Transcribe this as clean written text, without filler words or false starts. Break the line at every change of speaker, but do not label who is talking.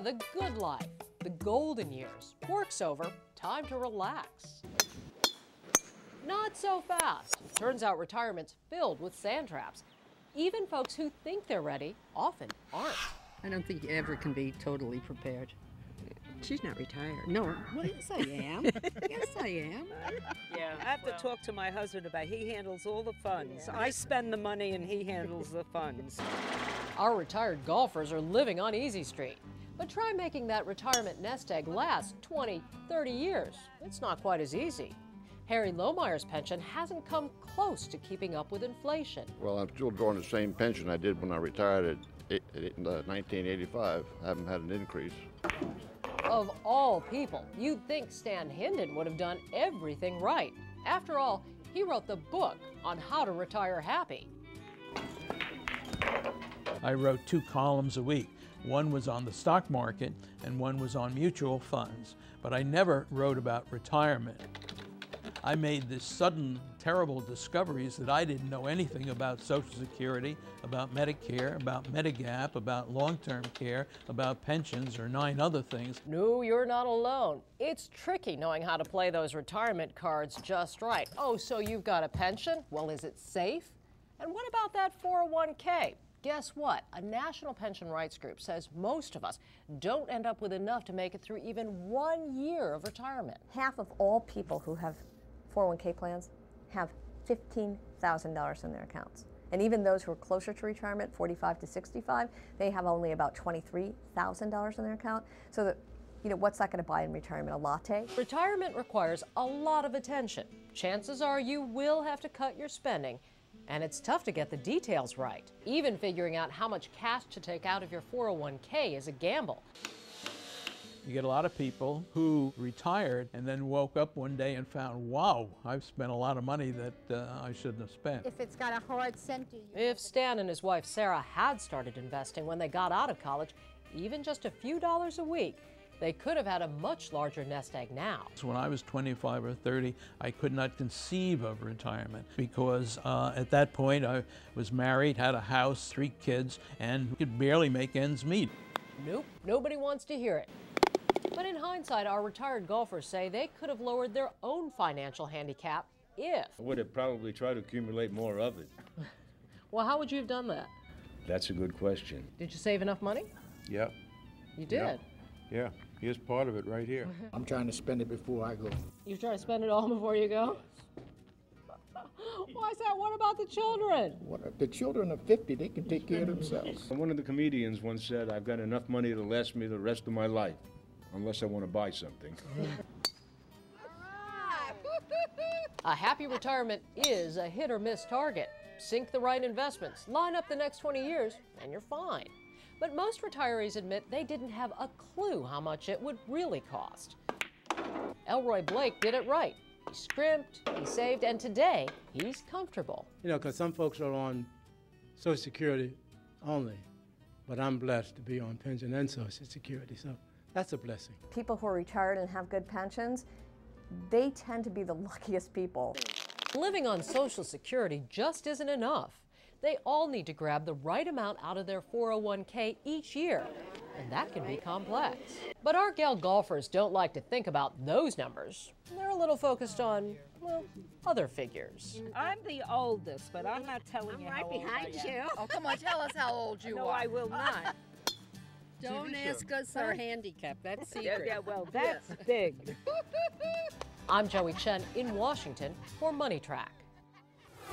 the good life, the golden years. Work's over, time to relax. Not so fast. Turns out retirement's filled with sand traps. Even folks who think they're ready often aren't.
I don't think you ever can be totally prepared.
She's not retired.
No, well, yes I am. Yes I am.
Yeah, I have to talk to my husband about he handles all the funds. Yeah. I spend the money and he handles the funds.
Our retired golfers are living on Easy Street. But try making that retirement nest egg last 20, 30 years. It's not quite as easy. Harry Lohmuyer's pension hasn't come close to keeping up with inflation.
Well, I'm still drawing the same pension I did when I retired in 1985. I haven't had an increase.
Of all people, you'd think Stan Hinden would have done everything right. After all, he wrote the book on how to retire happy.
I wrote 2 columns a week. One was on the stock market and one was on mutual funds, but I never wrote about retirement. I made this sudden, terrible discoveries that I didn't know anything about Social Security, about Medicare, about Medigap, about long-term care, about pensions, or 9 other things.
No, you're not alone. It's tricky knowing how to play those retirement cards just right. Oh, so you've got a pension? Well, is it safe? And what about that 401k? Guess what? A national pension rights group says most of us don't end up with enough to make it through even 1 year of retirement.
Half of all people who have 401k plans have $15,000 in their accounts. And even those who are closer to retirement, 45 to 65, they have only about $23,000 in their account. So that, you know, what's that going to buy in retirement? A latte?
Retirement requires a lot of attention. Chances are you will have to cut your spending, and it's tough to get the details right. Even figuring out how much cash to take out of your 401k is a gamble.
You get a lot of people who retired and then woke up one day and found, wow, I've spent a lot of money that I shouldn't have spent.
If it's got a hard center.
If Stan and his wife Sarah had started investing when they got out of college, even just a few dollars a week, they could have had a much larger nest egg now.
So when I was 25 or 30, I could not conceive of retirement because at that point I was married, had a house, 3 kids, and could barely make ends meet.
Nope, nobody wants to hear it. But in hindsight, our retired golfers say they could have lowered their own financial handicap if.
I would have probably tried to accumulate more of it.
Well, how would you have done that?
That's a good question.
Did you save enough money?
Yep.
You did?
Yeah. Here's part of it right here.
I'm trying to spend it before I go.
You try to spend it all before you go? Why is that? What about the children?
The children are 50. They can take care of themselves.
One of the comedians once said, I've got enough money to last me the rest of my life, unless I want to buy something.
A happy retirement is a hit or miss target. Sink the right investments, line up the next 20 years, and you're fine. But most retirees admit they didn't have a clue how much it would really cost. Elroy Blake did it right. He scrimped, he saved, and today he's comfortable.
You know, because some folks are on Social Security only, but I'm blessed to be on pension and Social Security, so that's a blessing.
People who are retired and have good pensions, they tend to be the luckiest people.
Living on Social Security just isn't enough. They all need to grab the right amount out of their 401k each year, and that can be complex. But our gal golfers don't like to think about those numbers. They're a little focused on, well, other figures.
I'm the oldest, but I'm not telling you how old I am.
I'm right behind you. Oh, come on, tell us how old you are.
No, I will not.
Don't ask us our handicap. That's secret.
Yeah, well, that's big.
I'm Joie Chen in Washington for Money Track.